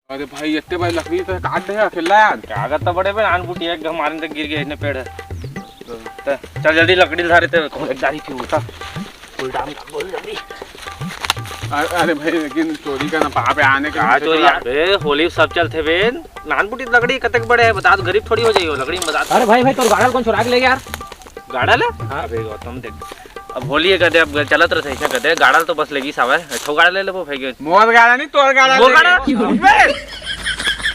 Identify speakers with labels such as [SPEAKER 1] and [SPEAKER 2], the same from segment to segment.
[SPEAKER 1] अरे भाई इतने बड़े लकड़ी तो काट दे अकेला यार।
[SPEAKER 2] क्या करता बड़े भाई आन बूटी एक हमारे तक गिर गए इतने पेड़ है। चल जल्दी लकड़ी धारे थे एक दारी थी उठा उल्टा बोल जल्दी।
[SPEAKER 1] अरे भाई लेकिन चोरी का ना वहाँ पे आने का
[SPEAKER 2] चोरी अबे होली सब चलते बे नान बूटी लकड़ी कतक बड़े है बता गरीब थोड़ी हो जाइए लकड़ी में बता।
[SPEAKER 3] अरे भाई तो गाड़ा कौन चुरा के ले गया यार।
[SPEAKER 2] गाड़ा ले अबे गौतम देख अब होली है कहते अब चलत रहे ऐसा कहते गाड़ा तो बस लेगी सावा ठो गाड़ा ले ले वो भाई
[SPEAKER 1] मोर गाड़ा नहीं तोर गाड़ा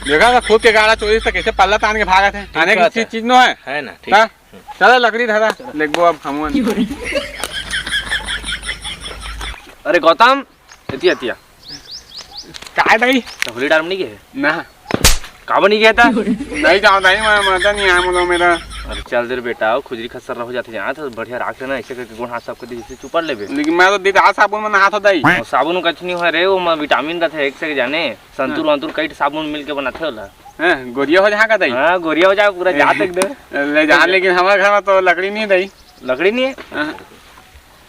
[SPEAKER 1] देखा था खुद के गाड़ा चोरी से कैसे पल्ला तान के भागा थे आने की चीज नो है
[SPEAKER 2] ना ठीक
[SPEAKER 1] चलो लकड़ी धरा लेगबो अब हम
[SPEAKER 2] अरे गौतम एतिया एतिया
[SPEAKER 1] काय नहीं
[SPEAKER 2] तो होली डाल नहीं गए
[SPEAKER 1] ना
[SPEAKER 2] का बनी गया था
[SPEAKER 1] नहीं जाओ नहीं मैं मजा नहीं आया मुझे मेरा।
[SPEAKER 2] अरे चल दे बेटा खुजरी खसर हो जाते यहाँ तो बढ़िया राख लेना ऐसे करके गुण हाथ साफ कर दी चुपर ले
[SPEAKER 1] लेकिन मैं तो दिन आज साबुन में नहाता दई
[SPEAKER 2] साबुन कछ नहीं हो रे वो विटामिन रहता है एक से जाने संतूर वंतूर कई साबुन मिल के बनाते होला
[SPEAKER 1] हैं गोरिया हो जहाँ का दई
[SPEAKER 2] हां गोरिया हो जाए पूरा जा तक दे
[SPEAKER 1] ले जा लेकिन हमारे घर में तो लकड़ी नहीं दई
[SPEAKER 2] लकड़ी नहीं है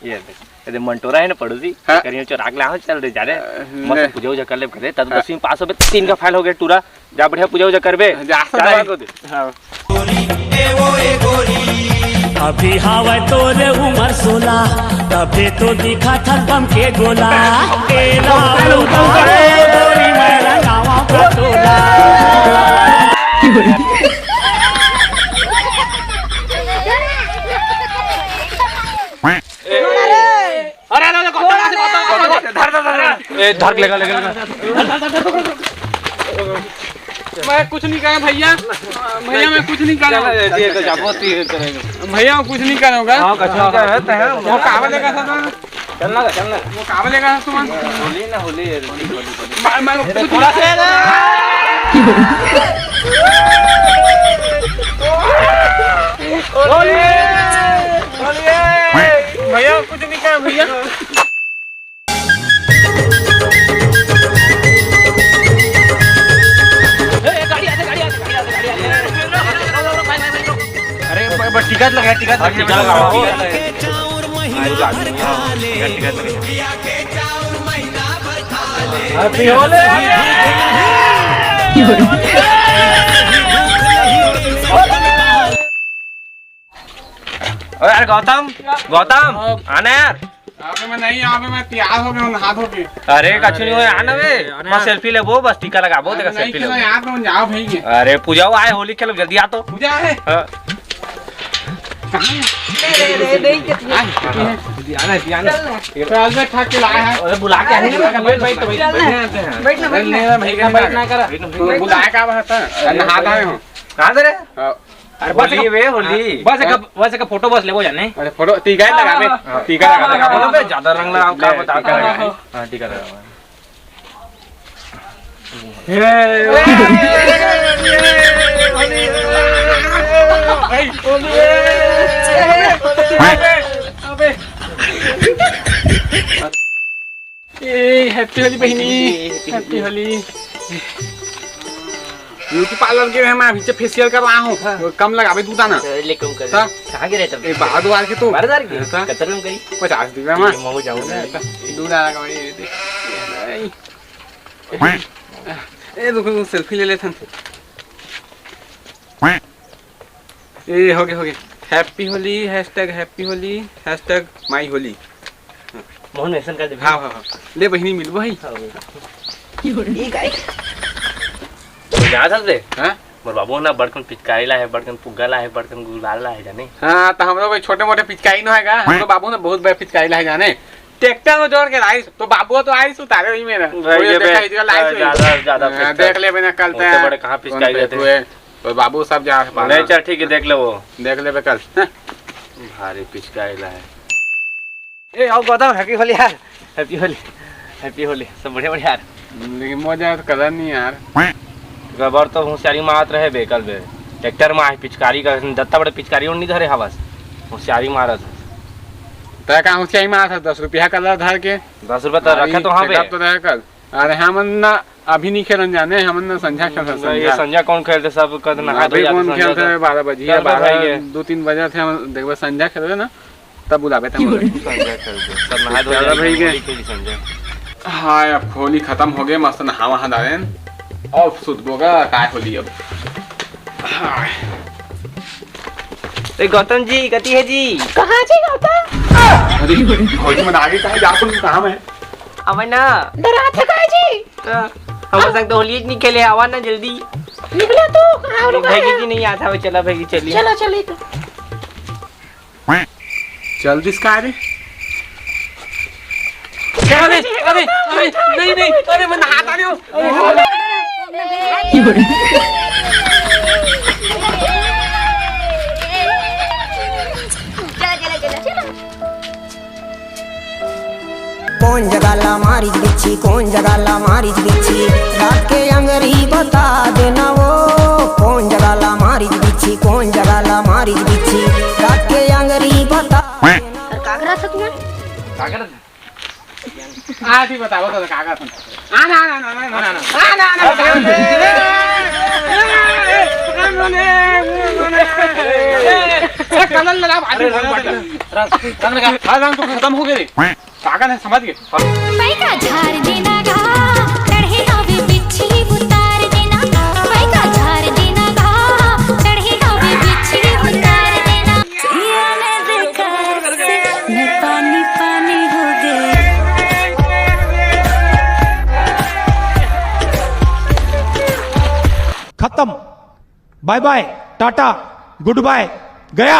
[SPEAKER 2] ये देख ये मंटोरा है ना पड़ोसी करियो चो राख ला चल रे जा रे मस्त पूजा उजा कर ले करे तब 10 पास हो 3 का फाइल हो गया टूरा जा बढ़िया पूजा उजा करबे
[SPEAKER 4] अभी हवा तोरे उमर 16 तबे तो दिखा था बम के गोला
[SPEAKER 2] धर लेगा
[SPEAKER 1] मैं कुछ नहीं करा भैया भैया मैं कुछ नहीं करा भैया कुछ नहीं करूँगा वो कावा लेगा था
[SPEAKER 2] चलना
[SPEAKER 1] वो कावा लेगा तुम
[SPEAKER 2] होली ना होली
[SPEAKER 1] मैं कुछ भैया कुछ नहीं करा भैया
[SPEAKER 2] टिकट लगा यार गौतम आना यार
[SPEAKER 1] मैं नहीं यहाँ पे मैं तैयार हो गया हाथ हो गए।
[SPEAKER 2] अरे कछ नहीं हुआ आना वे बस सेल्फी ले वो बस टीका लगा वो देखा सेल्फी ले
[SPEAKER 1] यहाँ पे जाओ भाई
[SPEAKER 2] अरे पूजा आए होली खेलो जल्दी आ तो
[SPEAKER 1] पूजा है
[SPEAKER 2] बुला के
[SPEAKER 1] बुलाया का नहा हो
[SPEAKER 2] कहाँ दे अरे बस का फोटो बस ले वो जाने
[SPEAKER 1] अरे फोटो टीका लगा टीका लगा
[SPEAKER 2] ज्यादा रंग लगाओ का बता हां टीका लगा
[SPEAKER 1] हैप्पी होली बहनी हैप्पी होली ब्यूटी पार्लर के मैं अभी से फेशियल कर रहा हूँ कम लगावे दूधा ना
[SPEAKER 2] लेकिन कर कहां के रहता
[SPEAKER 1] ए बाहर के तू
[SPEAKER 2] 12,000 की कतर में करी
[SPEAKER 1] 50 दी मैं
[SPEAKER 2] मैं जाऊंगा
[SPEAKER 1] दूधा लगा ए देखो सेल्फी ले लेथन ए हो गया हैप्पी होली हैप्पी होली #माई होली
[SPEAKER 2] मोहन ऐसा कर दे
[SPEAKER 1] हां ले बहनी मिलबो भाई
[SPEAKER 2] ई गाय जा दे
[SPEAKER 1] हां
[SPEAKER 2] मोर बाबू ना बड़कन पिचकारी ला है बड़कन पुग्गा ला है बड़कन गुलाल ला है जाने
[SPEAKER 1] हां तो हम लोग छोटे मोटे पिचकारी न हैगा हम लोग बाबू ने बहुत बड़ा पिचकारी ला है जाने ट्रैक्टर में जोड़ के लाइस तो बाबू तो आइस उतारे ही मेरा ज्यादा देख ले बिना कल ते
[SPEAKER 2] बड़े कहां पिचकारी रहते हैं
[SPEAKER 1] तो बाबू सब जा
[SPEAKER 2] नहीं चल ठीक है देख ले वो
[SPEAKER 1] देख ले कल
[SPEAKER 2] भारी पिचकारी ला है ए आओ गौतम हैप्पी होली यार हैप्पी होली सब बढ़िया यार
[SPEAKER 1] लेकिन मजा तो कलर नहीं यार
[SPEAKER 2] गबर तो होशियारी मारत रहे बेकल बे ट्रैक्टर में पिचकारी का दत्ता बड़े पिचकारी और नहीं धरे हवस होशियारी मारत
[SPEAKER 1] तय का होशियारी मारत 10 रुपया कलर धर के
[SPEAKER 2] 10 रुपया तो रखे तो वहां पे
[SPEAKER 1] तो रहे कल अरे हमन ना अभी नहीं खेलन जाने हमन ना संध्या खेल
[SPEAKER 2] ये संध्या कौन खेलते सब कद नहा धो
[SPEAKER 1] जाते कौन खेलते 12 बजे 12 2-3 बजे थे हम देखबे संध्या खेलबे ना तब बुलावे थे
[SPEAKER 2] संध्या खेलते सब नहा धो
[SPEAKER 1] भाई के
[SPEAKER 2] खेली संध्या
[SPEAKER 1] हाँ अब होली खत्म हो गए मस्त नहा वहा डालें और सुध गोगा काय होली अब
[SPEAKER 2] गौतम जी गति है जी
[SPEAKER 1] अरे होली में आगे काय जापन काम है
[SPEAKER 2] अवन ना डरा थका जी हम संग तो होली नहीं खेले आवा ना जल्दी
[SPEAKER 5] निकला तो कहाँ लोग
[SPEAKER 2] भैगी जी नहीं आता वो चला भैगी चलिए
[SPEAKER 5] चलो चलो तो
[SPEAKER 1] जल्दी इसका रे
[SPEAKER 2] अरे अरे अरे नहीं नहीं अरे मैं नहाता नहीं हूँ
[SPEAKER 6] कौन जगाला मारिच बिच्छी कौन जगाला मारिच बिच्छी रात के अंगरी बता देना वो कौन जगाला मारिच बिच्छी कौन जगाला मारिच बिच्छी रात के अंगरी बता
[SPEAKER 5] कागरा था तुम्हें
[SPEAKER 1] आ ठीक बताओ तो काका सुन आ ना ना ना ना ना कलर लगा रंग तो खत्म हो गए काका ने समझ गए
[SPEAKER 7] पैका झाड़ देना गा चढ़े गावे बिच्छी उतार देना पैका झाड़ देना गा चढ़े गावे बिच्छी उतार देना सैया ने देखा मैं पानी पानी हो गई
[SPEAKER 8] खत्म bye bye tata good bye गया।